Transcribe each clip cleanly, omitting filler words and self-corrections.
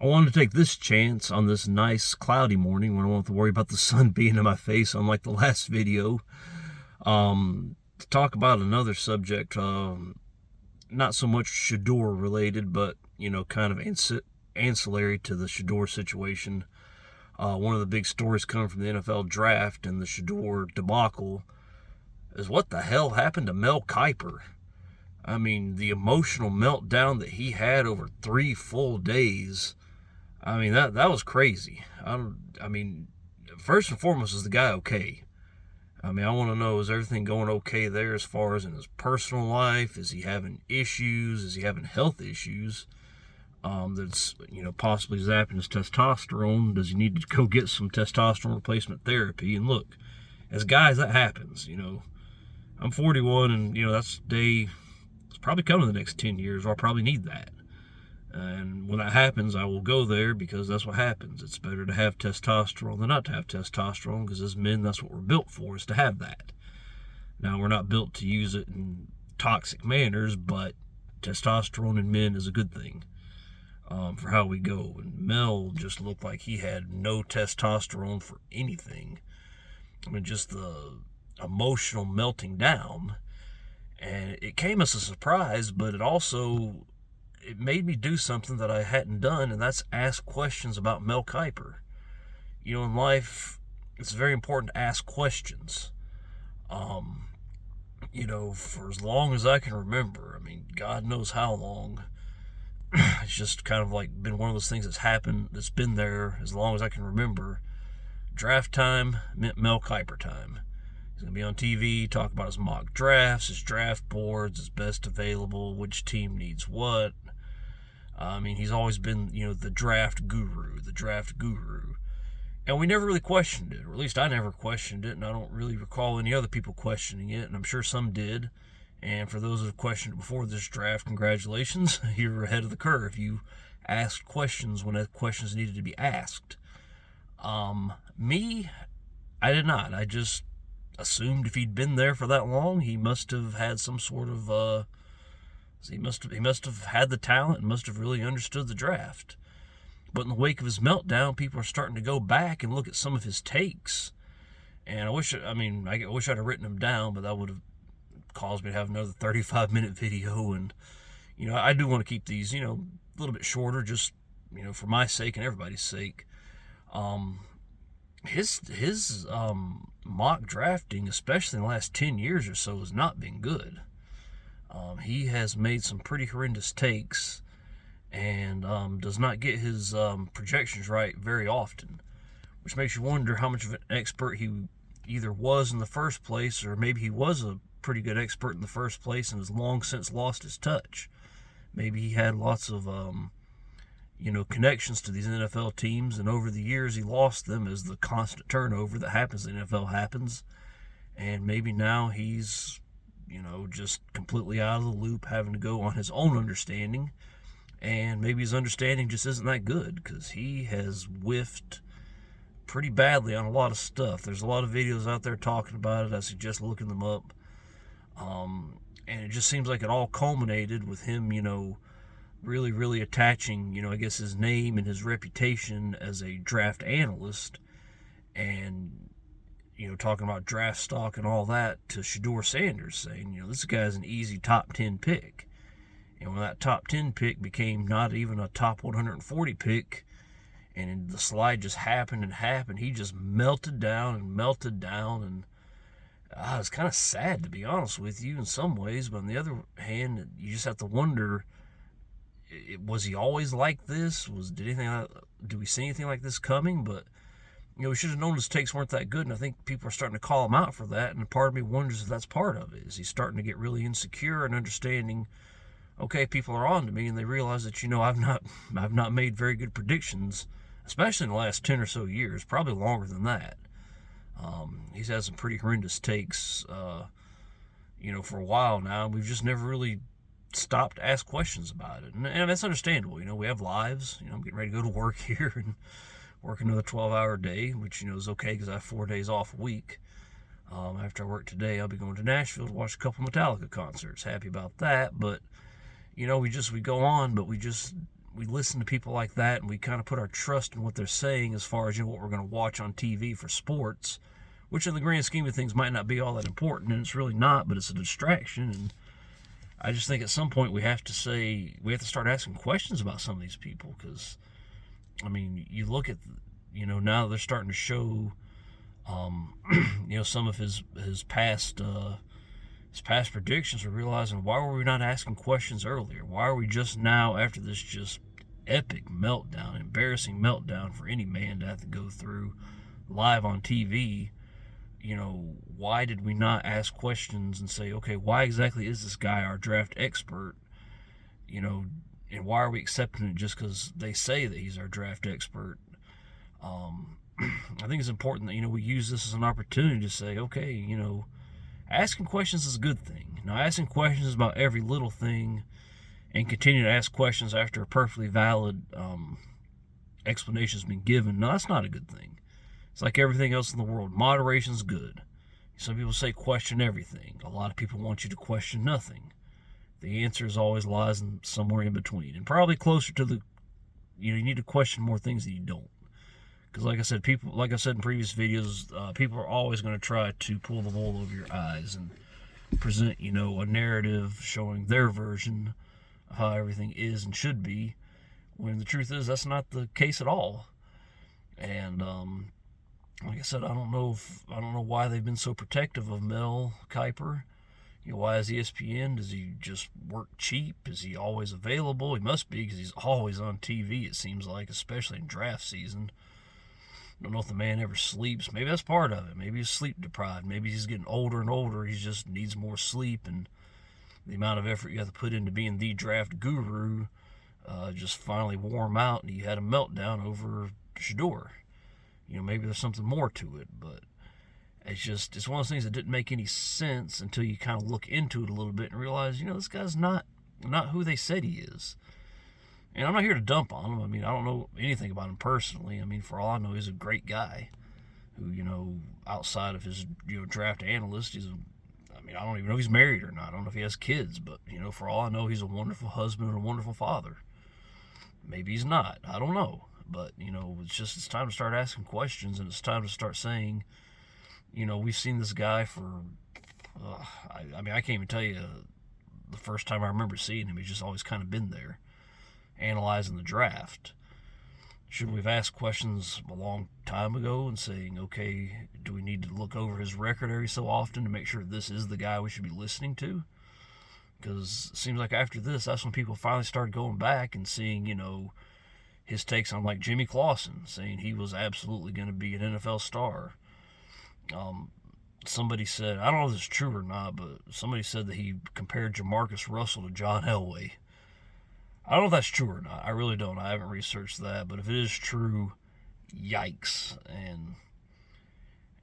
I wanted to take this chance on this nice cloudy morning when I won't have to worry about the sun being in my face, unlike the last video, to talk about another subject, not so much Shedeur related, but, kind of ancillary to the Shedeur situation. One of the big stories coming from the NFL draft and the Shedeur debacle is what the hell happened to Mel Kiper. I mean, the emotional meltdown that he had over 3 full days. I mean, that was crazy. First and foremost, is the guy okay? I mean, I want to know, is everything going okay there as far as in his personal life? Is he having issues? Is he having health issues? That's, possibly zapping his testosterone. Does he need to go get some testosterone replacement therapy? And look, as guys, that happens. I'm 41, and, that's day, it's probably coming the next 10 years, or I'll probably need that. And when that happens, I will go there because that's what happens. It's better to have testosterone than not to have testosterone, because as men, that's what we're built for, is to have that. Now, we're not built to use it in toxic manners, but testosterone in men is a good thing for how we go. And Mel just looked like he had no testosterone for anything. I mean, just the emotional melting down. And it came as a surprise, but it made me do something that I hadn't done, and that's ask questions about Mel Kiper. In life, it's very important to ask questions. For as long as I can remember, I mean, God knows how long, it's just kind of like been one of those things that's been there as long as I can remember. Draft time meant Mel Kiper time. He's going to be on TV, talk about his mock drafts, his draft boards, his best available, which team needs what. He's always been, the draft guru. And we never really questioned it, or at least I never questioned it, and I don't really recall any other people questioning it, and I'm sure some did. And for those who have questioned it before this draft, congratulations. You're ahead of the curve. You asked questions when questions needed to be asked. Me, I did not. I just assumed if he'd been there for that long, he must have had some sort of he must have had the talent and must have really understood the draft. But in the wake of his meltdown, people are starting to go back and look at some of his takes. And I wish I'd have written them down, but that would have caused me to have another 35-minute video. And, I do want to keep these, a little bit shorter, just, for my sake and everybody's sake. His mock drafting, especially in the last 10 years or so, has not been good. He has made some pretty horrendous takes and does not get his projections right very often, which makes you wonder how much of an expert he either was in the first place, or maybe he was a pretty good expert in the first place and has long since lost his touch. Maybe he had lots of connections to these NFL teams, and over the years he lost them as the constant turnover that happens in the NFL happens. And maybe now he's, just completely out of the loop, having to go on his own understanding. And maybe his understanding just isn't that good, because he has whiffed pretty badly on a lot of stuff. There's a lot of videos out there talking about it. I suggest looking them up. And it just seems like it all culminated with him, really, really attaching, I guess, his name and his reputation as a draft analyst, and, talking about draft stock and all that, to Shedeur Sanders, saying, this guy's an easy top 10 pick. And when that top 10 pick became not even a top 140 pick, and the slide just happened and happened, he just melted down. And it's kind of sad, to be honest with you, in some ways. But on the other hand, you just have to wonder, was he always like this? Do we see anything like this coming? But, we should have known his takes weren't that good, and I think people are starting to call him out for that, and part of me wonders if that's part of it. Is he starting to get really insecure and understanding, okay, people are on to me, and they realize that, I've not made very good predictions, especially in the last 10 or so years, probably longer than that. He's had some pretty horrendous takes, for a while now. We've just never really stopped to ask questions about it. And that's understandable. We have lives. I'm getting ready to go to work here and work another 12-hour day, which, is okay because I have 4 days off a week. After I work today, I'll be going to Nashville to watch a couple Metallica concerts. Happy about that. But, we go on, but we we listen to people like that, and we kind of put our trust in what they're saying as far as, what we're going to watch on TV for sports, which in the grand scheme of things might not be all that important, and it's really not, but it's a distraction. And I just think at some point we have to start asking questions about some of these people, because, you look at, now they're starting to show, some of his past predictions. Are realizing, why were we not asking questions earlier? Why are we just now, after this just epic meltdown, embarrassing meltdown for any man to have to go through live on TV? Why did we not ask questions and say, okay, why exactly is this guy our draft expert? And why are we accepting it just because they say that he's our draft expert? I think it's important that, we use this as an opportunity to say, okay, asking questions is a good thing. Now, asking questions about every little thing and continue to ask questions after a perfectly valid explanation has been given, no, that's not a good thing. It's like everything else in the world. Moderation's good. Some people say question everything. A lot of people want you to question nothing. The answer always lies somewhere in between, and probably closer to the, you need to question more things than you don't. Because like I said in previous videos, people are always going to try to pull the wool over your eyes and present, a narrative showing their version of how everything is and should be, when the truth is that's not the case at all. And like I said, I don't know why they've been so protective of Mel Kiper. Why is ESPN? Does he just work cheap? Is he always available? He must be, because he's always on TV, it seems like, especially in draft season. I don't know if the man ever sleeps. Maybe that's part of it. Maybe he's sleep deprived. Maybe he's getting older and older. He just needs more sleep, and the amount of effort you have to put into being the draft guru just finally wore him out, and he had a meltdown over Shedeur. Maybe there's something more to it, but it's one of those things that didn't make any sense until you kind of look into it a little bit and realize, this guy's not who they said he is. And I'm not here to dump on him. I don't know anything about him personally. For all I know, he's a great guy who, outside of his, draft analyst, I don't even know if he's married or not. I don't know if he has kids, but, for all I know, he's a wonderful husband and a wonderful father. Maybe he's not. I don't know. But, it's time to start asking questions, and it's time to start saying, we've seen this guy for, I can't even tell you the first time I remember seeing him. He's just always kind of been there, analyzing the draft. Should we have asked questions a long time ago and saying, okay, do we need to look over his record every so often to make sure this is the guy we should be listening to? Because it seems like after this, that's when people finally started going back and seeing, his takes on, like, Jimmy Clausen, saying he was absolutely going to be an NFL star. Somebody said, I don't know if this is true or not, but somebody said that he compared Jamarcus Russell to John Elway. I don't know if that's true or not. I really don't. I haven't researched that. But if it is true, yikes. And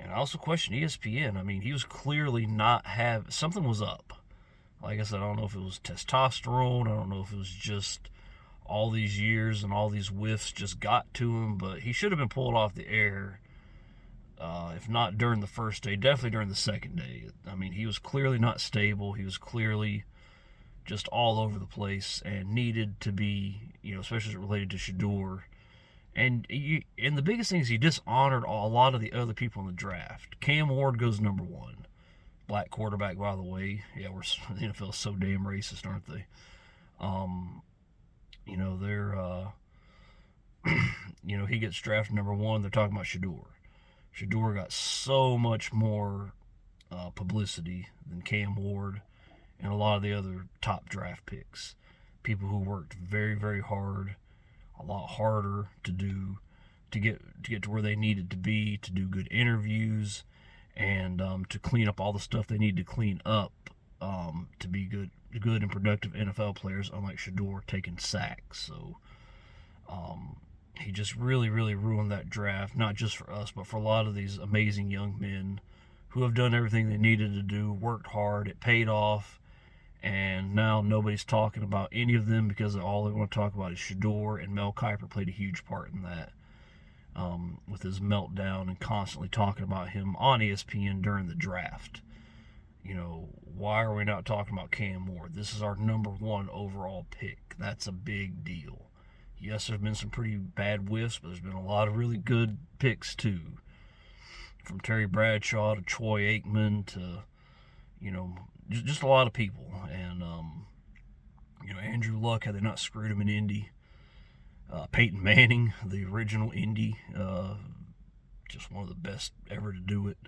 I also question ESPN. He was clearly something was up. Like I said, I don't know if it was testosterone. I don't know if it was just all these years and all these whiffs just got to him. But he should have been pulled off the air. If not during the first day, definitely during the second day. He was clearly not stable. He was clearly just all over the place and needed to be, especially as it related to Shedeur. And the biggest thing is he dishonored a lot of the other people in the draft. Cam Ward goes number 1. Black quarterback, by the way. Yeah, the NFL is so damn racist, aren't they? They're, he gets drafted number 1. They're talking about Shedeur. Shedeur got so much more publicity than Cam Ward and a lot of the other top draft picks. People who worked very, very hard, a lot harder to get to where they needed to be, to do good interviews, and to clean up all the stuff they need to clean up to be good and productive NFL players, unlike Shedeur taking sacks. So he just really, really ruined that draft, not just for us, but for a lot of these amazing young men who have done everything they needed to do, worked hard, it paid off, and now nobody's talking about any of them because all they want to talk about is Shedeur, and Mel Kiper played a huge part in that with his meltdown and constantly talking about him on ESPN during the draft. Why are we not talking about Cam Ward? This is our number 1 overall pick. That's a big deal. Yes, there's been some pretty bad whiffs, but there's been a lot of really good picks too. From Terry Bradshaw to Troy Aikman to, just a lot of people. And, Andrew Luck, had they not screwed him in Indy. Peyton Manning, the original Indy, just one of the best ever to do it.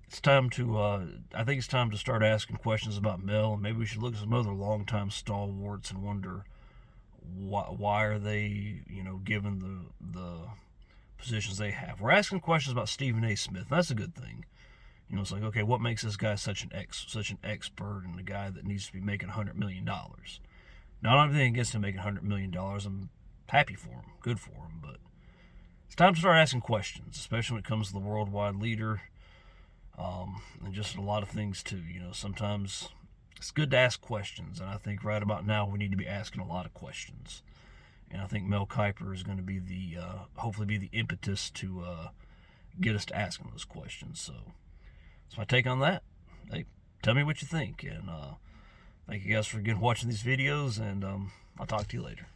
It's time to, I think it's time to start asking questions about Mel, and maybe we should look at some other longtime stalwarts and wonder why are they, given the positions they have. We're asking questions about Stephen A. Smith. That's a good thing. It's like, okay, what makes this guy such an expert and a guy that needs to be making $100 million? Now, I don't have anything against him making $100 million. I'm happy for him, good for him, but it's time to start asking questions, especially when it comes to the worldwide leader, and just a lot of things too. Sometimes it's good to ask questions, and I think right about now we need to be asking a lot of questions. And I think Mel Kiper is going to be hopefully be the impetus to get us to asking those questions. So that's my take on that. Hey, tell me what you think, and thank you guys for again watching these videos, and I'll talk to you later.